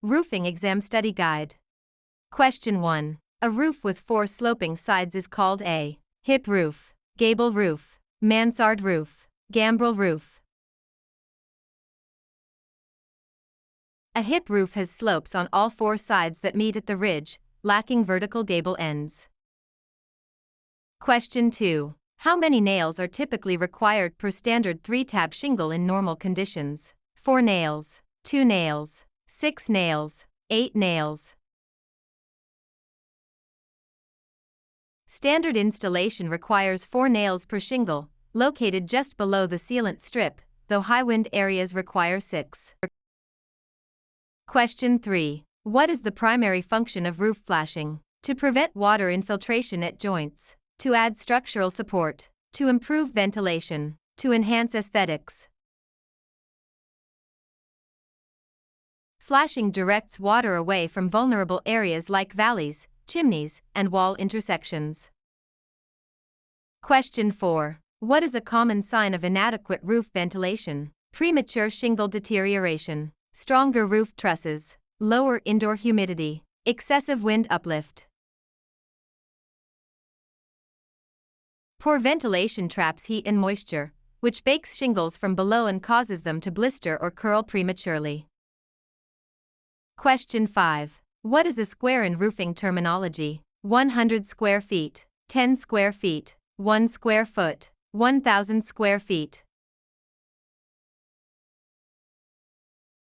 Roofing Exam Study Guide. Question 1. A roof with 4 sloping sides is called a hip roof, gable roof, mansard roof, gambrel roof. A hip roof has slopes on all 4 sides that meet at the ridge, lacking vertical gable ends. Question 2. How many nails are typically required per standard 3-tab shingle in normal conditions? 4 nails, 2 nails, 6 nails, 8 nails. Standard installation requires 4 nails per shingle, located just below the sealant strip, though high wind areas require 6. Question 3. What is the primary function of roof flashing? To prevent water infiltration at joints, to add structural support, to improve ventilation, to enhance aesthetics. Flashing directs water away from vulnerable areas like valleys, chimneys, and wall intersections. Question 4. What is a common sign of inadequate roof ventilation? Premature shingle deterioration, stronger roof trusses, lower indoor humidity, excessive wind uplift. Poor ventilation traps heat and moisture, which bakes shingles from below and causes them to blister or curl prematurely. Question 5. What is a square in roofing terminology? 100 square feet, 10 square feet, 1 square foot, 1,000 square feet.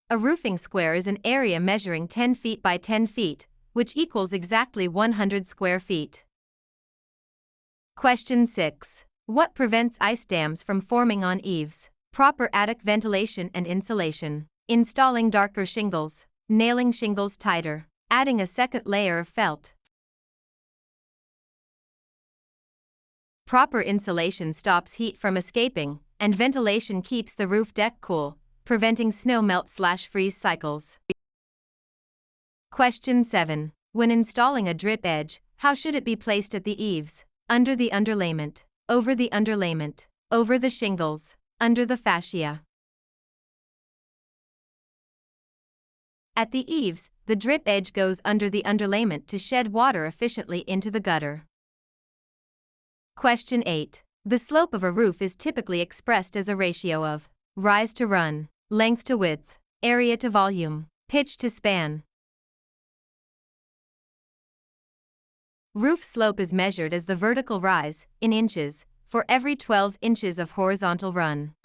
A roofing square is an area measuring 10 feet by 10 feet, which equals exactly 100 square feet. Question 6. What prevents ice dams from forming on eaves? Proper attic ventilation and insulation, installing darker shingles, nailing shingles tighter, adding a second layer of felt. Proper insulation stops heat from escaping, and ventilation keeps the roof deck cool, preventing snow melt/freeze cycles. Question 7. When installing a drip edge, how should it be placed at the eaves? Under the underlayment, over the underlayment, over the shingles, under the fascia. At the eaves, the drip edge goes under the underlayment to shed water efficiently into the gutter. Question 8. The slope of a roof is typically expressed as a ratio of rise to run, length to width, area to volume, pitch to span. Roof slope is measured as the vertical rise, in inches, for every 12 inches of horizontal run.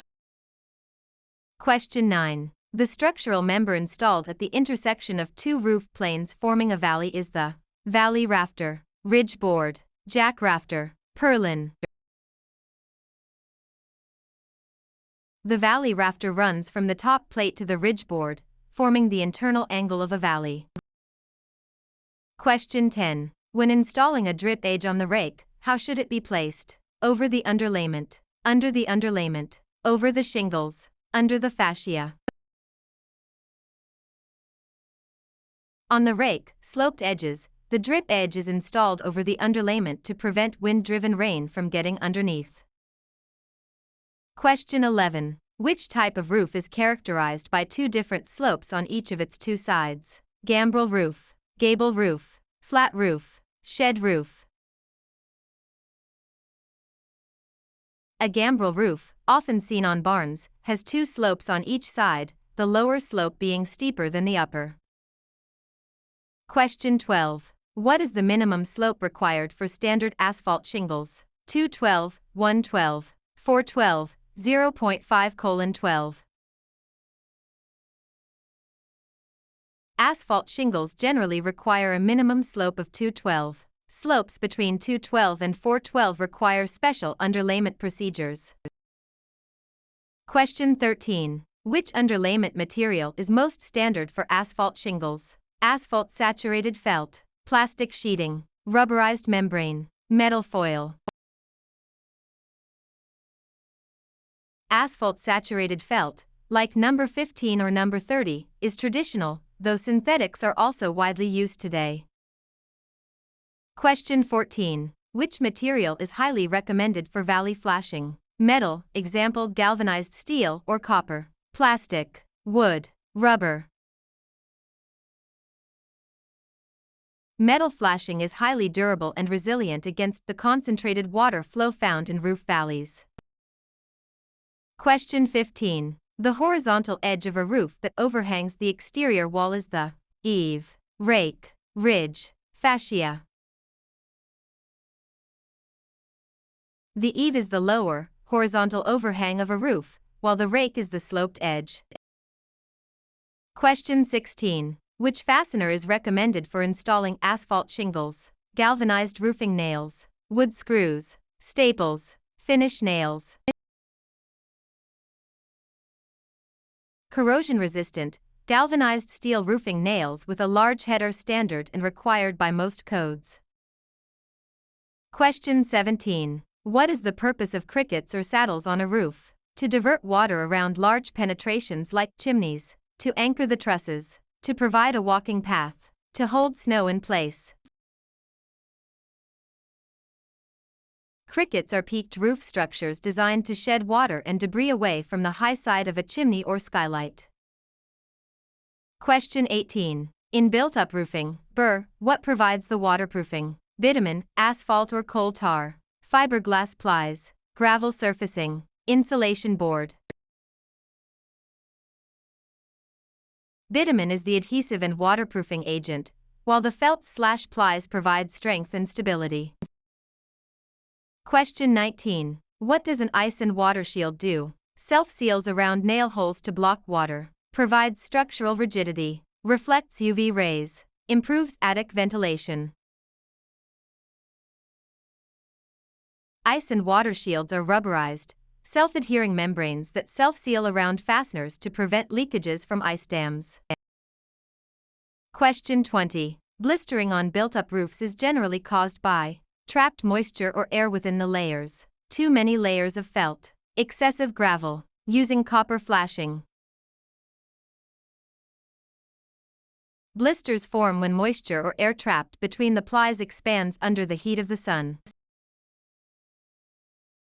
Question 9. The structural member installed at the intersection of 2 roof planes forming a valley is the valley rafter, ridge board, jack rafter, purlin. The valley rafter runs from the top plate to the ridge board, forming the internal angle of a valley. Question 10. When installing a drip edge on the rake, how should it be placed? Over the underlayment, under the underlayment, over the shingles, under the fascia. On the rake, sloped edges, the drip edge is installed over the underlayment to prevent wind-driven rain from getting underneath. Question 11. Which type of roof is characterized by 2 different slopes on each of its 2 sides? Gambrel roof, gable roof, flat roof, shed roof. A gambrel roof, often seen on barns, has 2 slopes on each side, the lower slope being steeper than the upper. Question 12. What is the minimum slope required for standard asphalt shingles? 212, 112, 412, 0.5:12. Asphalt shingles generally require a minimum slope of 212. Slopes between 212 and 412 require special underlayment procedures. Question 13. Which underlayment material is most standard for asphalt shingles? Asphalt saturated felt, plastic sheeting, rubberized membrane, metal foil. Asphalt saturated felt, like number 15 or number 30, is traditional, though synthetics are also widely used today. Question 14. Which material is highly recommended for valley flashing? Metal, example galvanized steel or copper. Plastic, wood, rubber. Metal flashing is highly durable and resilient against the concentrated water flow found in roof valleys. Question 15. The horizontal edge of a roof that overhangs the exterior wall is the eave, rake, ridge, fascia. The eave is the lower, horizontal overhang of a roof, while the rake is the sloped edge. Question 16. Which fastener is recommended for installing asphalt shingles? Galvanized roofing nails, wood screws, staples, finish nails. Corrosion-resistant, galvanized steel roofing nails with a large head are standard and required by most codes. Question 17. What is the purpose of crickets or saddles on a roof? To divert water around large penetrations like chimneys, to anchor the trusses, to provide a walking path, to hold snow in place. Crickets are peaked roof structures designed to shed water and debris away from the high side of a chimney or skylight. Question 18. In built-up roofing, what provides the waterproofing? Bitumen, asphalt or coal tar, fiberglass plies, gravel surfacing, insulation board. Bitumen is the adhesive and waterproofing agent, while the felt/plies provide strength and stability. Question 19. What does an ice and water shield do? Self-seals around nail holes to block water, provides structural rigidity, reflects UV rays, improves attic ventilation. Ice and water shields are rubberized, self-adhering membranes that self-seal around fasteners to prevent leakages from ice dams. Question 20. Blistering on built-up roofs is generally caused by trapped moisture or air within the layers, too many layers of felt, excessive gravel, using copper flashing. Blisters form when moisture or air trapped between the plies expands under the heat of the sun.